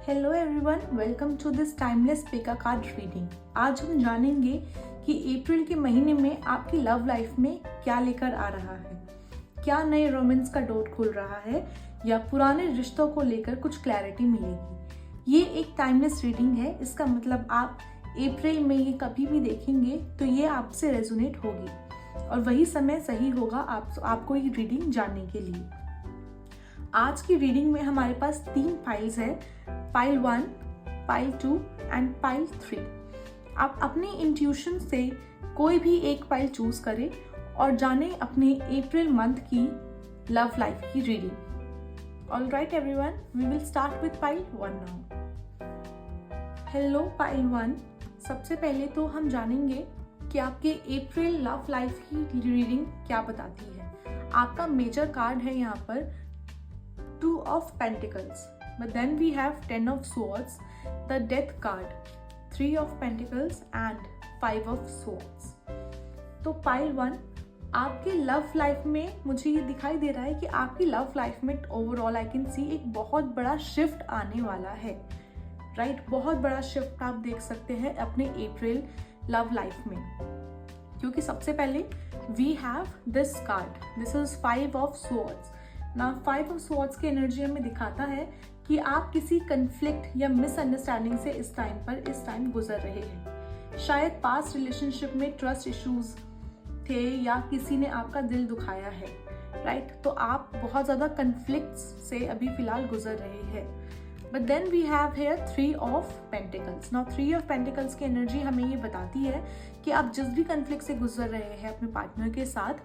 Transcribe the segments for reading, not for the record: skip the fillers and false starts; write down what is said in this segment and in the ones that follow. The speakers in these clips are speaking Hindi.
Hello everyone, welcome to this timeless pick a card reading. आज हम जानेंगे कि अप्रैल के महीने में आपकी लव लाइफ में क्या लेकर आ रहा है, क्या नए रोमांस का डोर खुल रहा है या पुराने रिश्तों को लेकर कुछ क्लैरिटी मिलेगी। ये एक टाइमलेस रीडिंग है, इसका मतलब आप अप्रैल में ये कभी भी देखेंगे तो ये आपसे रेजोनेट होगी और वही समय सही होगा आपको ये रीडिंग जानने के लिए। आज की रीडिंग में हमारे पास 3 फाइल्स है, फाइल 1, फाइल 2 एंड फाइल 3। आप अपने इंट्यूशन से कोई भी एक फाइल चूज करें और जाने अपने अप्रैल मंथ की लव लाइफ की reading. All right everyone, we will start with pile 1 now. Hello pile 1, सबसे पहले तो हम जानेंगे कि आपके अप्रैल लव लाइफ की रीडिंग क्या बताती है। आपका मेजर कार्ड है यहाँ पर 2 of Pentacles, but then we have 10 of Swords, the Death card, 3 of Pentacles and 5 of Swords। तो फाइल 1, आपके लव लाइफ में मुझे ये दिखाई दे रहा है कि आपकी लव लाइफ में ओवरऑल आई कैन सी एक बहुत बड़ा शिफ्ट आने वाला है, राइट? बहुत बड़ा शिफ्ट आप देख सकते हैं अपने अप्रैल लव लाइफ में, क्योंकि सबसे पहले we have this card, this is 5 of Swords। ना 5 of Swords की एनर्जी हमें दिखाता है कि आप किसी कंफ्लिक्ट या मिसअंडरस्टैंडिंग से इस टाइम गुजर रहे हैं। शायद पास्ट रिलेशनशिप में ट्रस्ट इश्यूज थे या किसी ने आपका दिल दुखाया है, राइट? तो आप बहुत ज़्यादा कंफ्लिक्ट्स से अभी फिलहाल गुजर रहे हैं। But then we have here 3 of Pentacles। Now 3 of Pentacles की एनर्जी हमें ये बताती है कि आप जिस भी कंफ्लिक्ट से गुजर रहे हैं अपने पार्टनर के साथ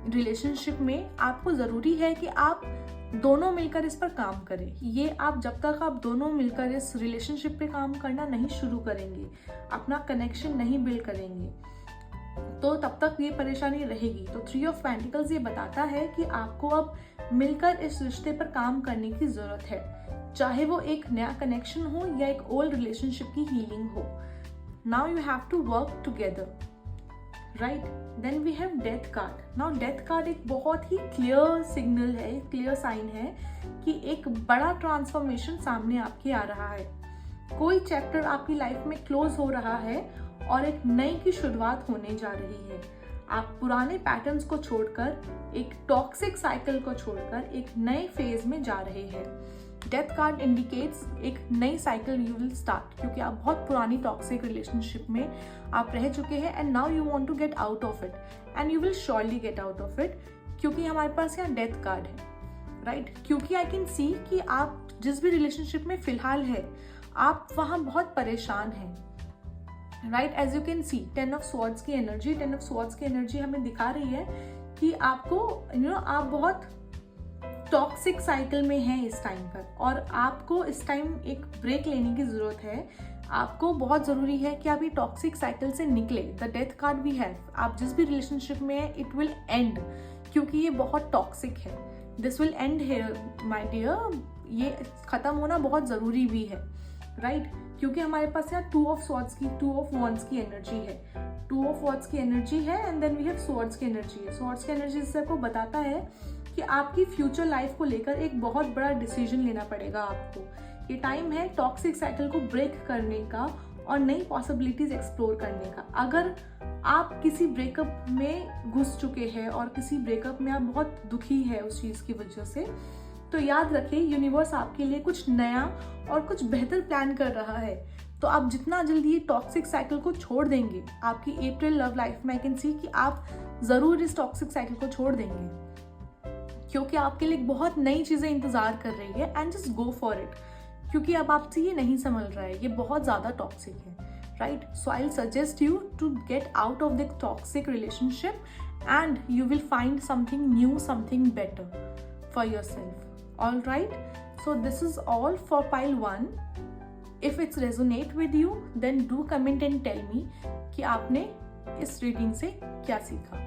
रिलेशनशिप में, आपको ज़रूरी है कि आप दोनों मिलकर इस पर काम करें। ये आप जब तक आप दोनों मिलकर इस रिलेशनशिप पे काम करना नहीं शुरू करेंगे, अपना कनेक्शन नहीं बिल्ड करेंगे, तो तब तक ये परेशानी रहेगी। तो 3 of Pentacles ये बताता है कि आपको अब मिलकर इस रिश्ते पर काम करने की ज़रूरत है, चाहे वो एक नया कनेक्शन हो या एक ओल्ड रिलेशनशिप की हीलिंग हो। Now you have to work together, right? Then we have death card. Now death card एक बहुत ही क्लियर सिग्नल है, क्लियर साइन है कि एक बड़ा ट्रांसफॉर्मेशन सामने आपके आ रहा है। कोई चैप्टर आपकी लाइफ में क्लोज हो रहा है और एक नई की शुरुआत होने जा रही है। आप पुराने पैटर्न्स को छोड़कर, एक टॉक्सिक साइकिल को छोड़कर एक नए फेज में जा रहे हैं। डेथ कार्ड इंडिकेट्स एक नई साइकिल यू विल स्टार्ट, क्योंकि आप बहुत पुरानी टॉक्सिक रिलेशनशिप में आप रह चुके हैं and now you want to get out of it and you will surely get out of it, क्योंकि हमारे पास यहाँ डेथ कार्ड है, राइट? क्योंकि आई कैन सी कि आप जिस भी रिलेशनशिप में फिलहाल है, आप वहाँ बहुत परेशान हैं, right? As you can see 10 of Swords की एनर्जी, 10 of Swords की एनर्जी हमें दिखा रही है कि आपको आप बहुत टॉक्सिक साइकिल में है इस टाइम पर और आपको इस टाइम एक ब्रेक लेने की जरूरत है। आपको बहुत जरूरी है कि आप ये टॉक्सिक साइकिल से निकले। The death card we have, आप जिस भी रिलेशनशिप में है इट विल एंड, क्योंकि ये बहुत टॉक्सिक है। This will end here my dear, ये खत्म होना बहुत जरूरी भी है, राइट? क्योंकि हमारे पास यहाँ 2 of Swords की, 2 of Wands की एनर्जी है, 2 of Wands की एनर्जी है and then we have Swords की एनर्जी है। Swords की एनर्जी इससे आपको बताता है कि आपकी फ्यूचर लाइफ को लेकर एक बहुत बड़ा डिसीजन लेना पड़ेगा आपको। ये टाइम है टॉक्सिक साइकिल को ब्रेक करने का और नई पॉसिबिलिटीज एक्सप्लोर करने का। अगर आप किसी ब्रेकअप में घुस चुके हैं और किसी ब्रेकअप में आप बहुत दुखी है उस चीज की वजह से, तो याद रखें यूनिवर्स आपके लिए कुछ नया और कुछ बेहतर प्लान कर रहा है। तो आप जितना जल्दी ये टॉक्सिक साइकिल को छोड़ देंगे, आपकी अप्रैल लव लाइफ में आई कैन सी कि आप जरूर इस टॉक्सिक साइकिल को छोड़ देंगे, क्योंकि आपके लिए बहुत नई चीजें इंतजार कर रही है and just go for it, क्योंकि अब आपसे ये नहीं संभल रहा है, ये बहुत ज्यादा टॉक्सिक है, right? So I will suggest you to get out of the toxic relationship and you will find something new, something better for yourself. All right, so this is all for pile 1। If its resonate with you then do comment and tell me कि आपने इस रीडिंग से क्या सीखा।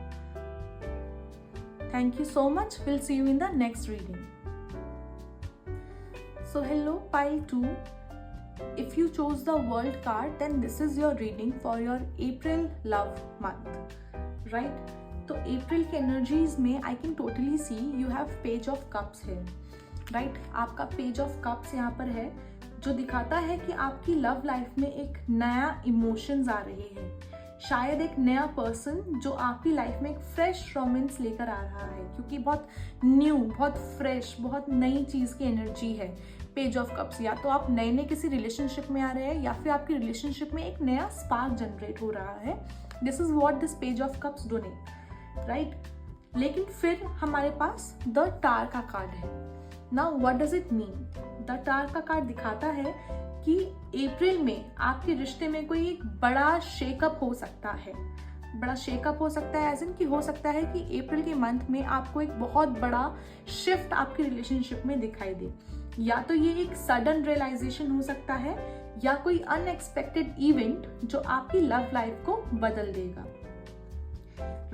Thank you so much. We'll see you in the next reading. So hello pile 2. If you chose the World card, then this is your reading for your April love month, right? तो April के energies में I can totally see you have Page of Cups here, right? आपका Page of Cups यहाँ पर है जो दिखाता है कि आपकी लव लाइफ में एक नया इमोशंस आ रहे हैं, शायद एक नया पर्सन जो आपकी लाइफ में एक फ्रेश रोमांस लेकर आ रहा है, क्योंकि बहुत न्यू, बहुत फ्रेश, बहुत नई चीज़ की एनर्जी है। पेज ऑफ कप्स, या तो आप नए नए किसी रिलेशनशिप में आ रहे हैं या फिर आपकी रिलेशनशिप में एक नया स्पार्क जनरेट हो रहा है। This is what this page of cups denote, right. लेकिन फिर हमारे पास द टार का कार्ड है। Now what does it mean? The tower का कार्ड दिखाता है कि अप्रैल में आपके रिश्ते में कोई एक बड़ा शेकअप हो सकता है। बड़ा शेकअप हो सकता है एज इन कि हो सकता है कि अप्रैल के मंथ में आपको एक बहुत बड़ा शिफ्ट आपके रिलेशनशिप में दिखाई दे। या तो ये एक सडन रियलाइजेशन हो सकता है या कोई अनएक्सपेक्टेड इवेंट जो आपकी लव लाइफ को बदल देगा,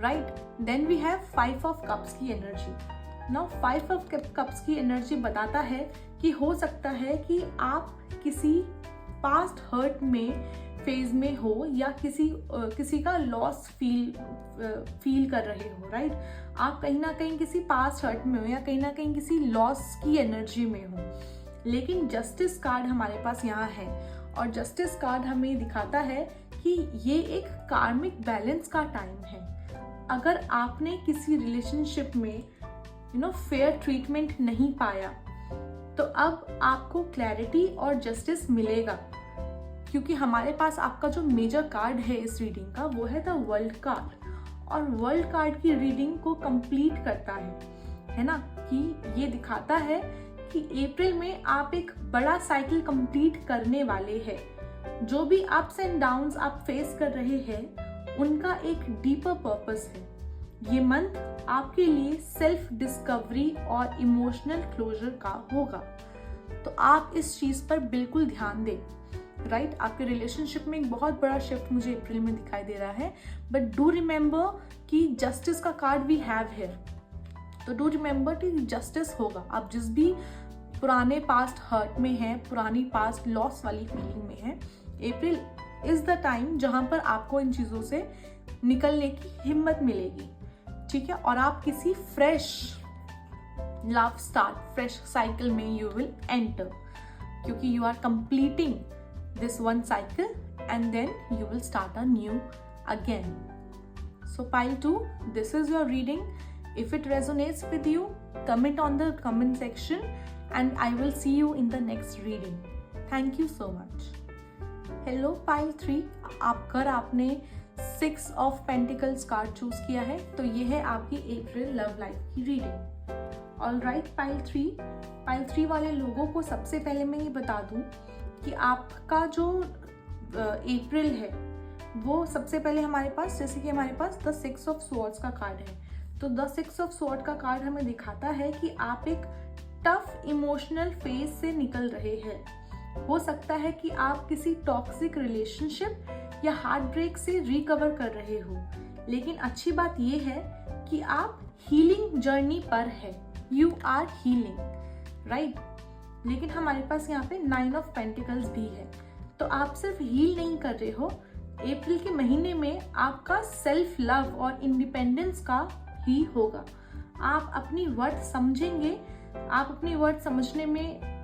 right. Then we have 5 of cups की एनर्जी। नाउ 5 ऑफ कप्स की एनर्जी बताता है कि हो सकता है कि आप किसी पास्ट हर्ट में फेज में हो या किसी का लॉस फील कर रहे हो, राइट। आप कहीं ना कहीं किसी पास्ट हर्ट में हो या कहीं ना कहीं किसी लॉस की एनर्जी में हो। लेकिन जस्टिस कार्ड हमारे पास यहाँ है और जस्टिस कार्ड हमें दिखाता है कि ये एक कार्मिक बैलेंस का टाइम है। अगर आपने किसी रिलेशनशिप में फेयर ट्रीटमेंट नहीं पाया तो अब आपको क्लैरिटी और जस्टिस मिलेगा, क्योंकि हमारे पास आपका जो मेजर कार्ड है इस रीडिंग का वो है द वर्ल्ड कार्ड। और वर्ल्ड कार्ड की रीडिंग को कंप्लीट करता है ना, कि ये दिखाता है कि अप्रैल में आप एक बड़ा साइकिल कंप्लीट करने वाले हैं। जो भी अप्स एंड डाउन्स आप फेस कर रहे हैं उनका एक डीपर पर्पस है। ये मंथ आपके लिए सेल्फ डिस्कवरी और इमोशनल क्लोजर का होगा, तो आप इस चीज पर बिल्कुल ध्यान दें, राइट। आपके रिलेशनशिप में एक बहुत बड़ा शिफ्ट मुझे अप्रैल में दिखाई दे रहा है। बट डू रिमेंबर कि जस्टिस का कार्ड वी हैव हियर, तो डू रिमेंबर कि जस्टिस होगा। आप जिस भी पुराने पास्ट हर्ट में हैं, पुरानी पास्ट लॉस वाली फीलिंग में हैं, अप्रैल इज द टाइम जहां पर आपको इन चीजों से निकलने की हिम्मत मिलेगी, ठीक है। और आप किसी fresh love start, fresh cycle में यू विल एंटर, क्योंकि you are completing this one cycle and then you will start anew again. So pile 2, this is your reading. If it resonates with you, comment on the comment section and I will see you in the next reading. Thank you so much. Hello pile 3, अगर आपने 6 of Pentacles कार्ड चूज किया है तो ये है आपकी अप्रैल लव लाइफ की रीडिंग। ऑलराइट पाइल 3 वाले लोगों को सबसे पहले मैं ये बता दूं कि आपका जो अप्रैल है वो सबसे पहले हमारे पास, जैसे कि हमारे पास द 6 ऑफ स्वॉर्ड्स का कार्ड है, तो द 6 ऑफ स्वॉर्ड का कार्ड हमें दिखाता है कि आप एक टफ इमोशनल फेज से निकल रहे हैं। हो सकता है कि आप किसी टॉक्सिक रिलेशनशिप या हार्ट ब्रेक से रिकवर कर रहे हो, लेकिन अच्छी बात यह है कि आप हीलिंग जर्नी पर है, यू आर हीलिंग, राइट। लेकिन हमारे पास यहाँ पे 9 ऑफ पेंटिकल्स भी है, तो आप सिर्फ हील नहीं कर रहे हो। अप्रैल के महीने में आपका सेल्फ लव और इंडिपेंडेंस का ही होगा। आप अपनी वर्थ समझेंगे, आप अपनी वर्थ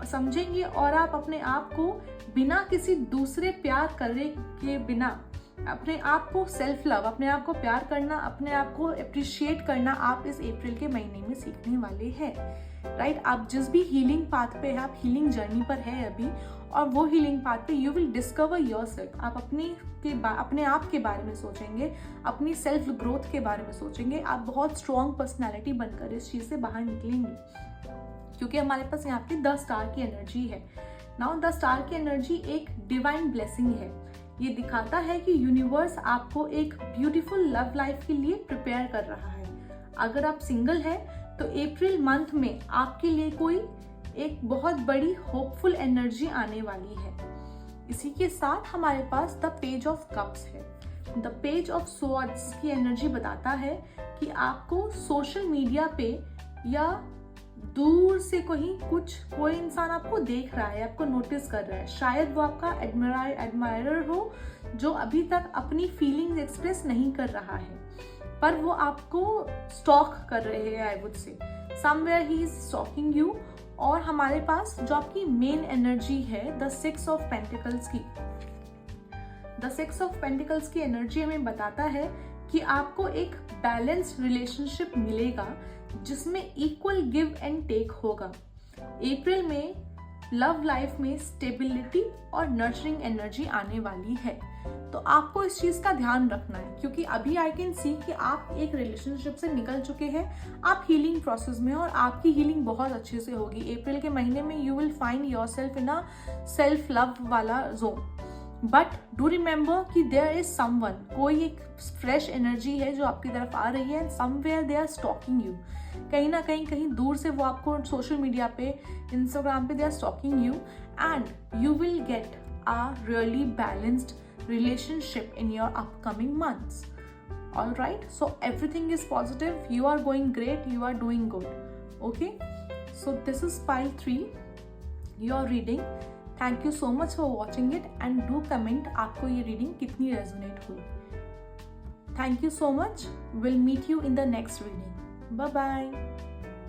समझेंगे और आप अपने आप को बिना किसी दूसरे प्यार करने के बिना अपने आप को सेल्फ लव, अपने आप को प्यार करना, अपने आप को अप्रिशिएट करना आप इस अप्रैल के महीने में सीखने वाले हैं, राइट। आप जिस भी हीलिंग पाथ पे है, आप हीलिंग जर्नी पर है अभी, और वो हीलिंग पाथ पे यू विल डिस्कवर योरसेल्फ। आप अपने आप के बारे में सोचेंगे, अपनी सेल्फ ग्रोथ के बारे में सोचेंगे। आप बहुत स्ट्रॉन्ग पर्सनैलिटी बनकर इस चीज से बाहर निकलेंगे, क्योंकि हमारे पास यहाँ पे द स्टार की एनर्जी है। नाउ द स्टार की एनर्जी एक डिवाइन ब्लेसिंग है। ये दिखाता है कि यूनिवर्स आपको एक ब्यूटीफुल लव लाइफ के लिए प्रिपेयर कर रहा है। अगर आप सिंगल है तो अप्रैल मंथ में आपके लिए कोई एक बहुत बड़ी होपफुल एनर्जी आने वाली है। इसी के साथ हमारे पास द पेज ऑफ कप्स है। द पेज ऑफ स्वॉर्ड्स की एनर्जी बताता है कि आपको सोशल मीडिया पे या दूर से कोई इंसान आपको देख रहा है, आपको नोटिस कर रहा है। शायद वो आपका एडमायरर हो जो अभी तक अपनी फीलिंग्स एक्सप्रेस नहीं कर रहा है, पर वो आपको स्टॉक कर रहे हैं। I would say somewhere he is stalking you, और हमारे पास जो आपकी मेन एनर्जी है द 6 ऑफ पेंटिकल्स की, द 6 ऑफ पेंटिकल्स की एनर्जी हमें बताता है कि आपको एक बैलेंस्ड रिलेशनशिप मिलेगा जिसमें इक्वल गिव एंड टेक होगा। अप्रैल में लव लाइफ में स्टेबिलिटी और नर्चरिंग एनर्जी आने वाली है, तो आपको इस चीज का ध्यान रखना है, क्योंकि अभी आई कैन सी कि आप एक रिलेशनशिप से निकल चुके हैं, आप हीलिंग प्रोसेस में, और आपकी हीलिंग बहुत अच्छे से होगी। अप्रैल के महीने में you will find yourself in a self love वाला जोन, बट डू रिमेंबर कि देयर इज समवन, कोई एक फ्रेश एनर्जी है जो आपकी तरफ आ रही है, somewhere they are stalking you, कहीं ना कहीं दूर से वो आपको सोशल मीडिया पे, इंस्टाग्राम पे they are stalking you, and you will get a really balanced relationship in your upcoming months. All right, so everything is positive, you are going great, you are doing good. Okay, so this is pile 3, your reading. Thank you so much for watching it and do comment आपको ये reading कितनी resonate हुई. Thank you so much. We'll meet you in the next reading. Bye bye.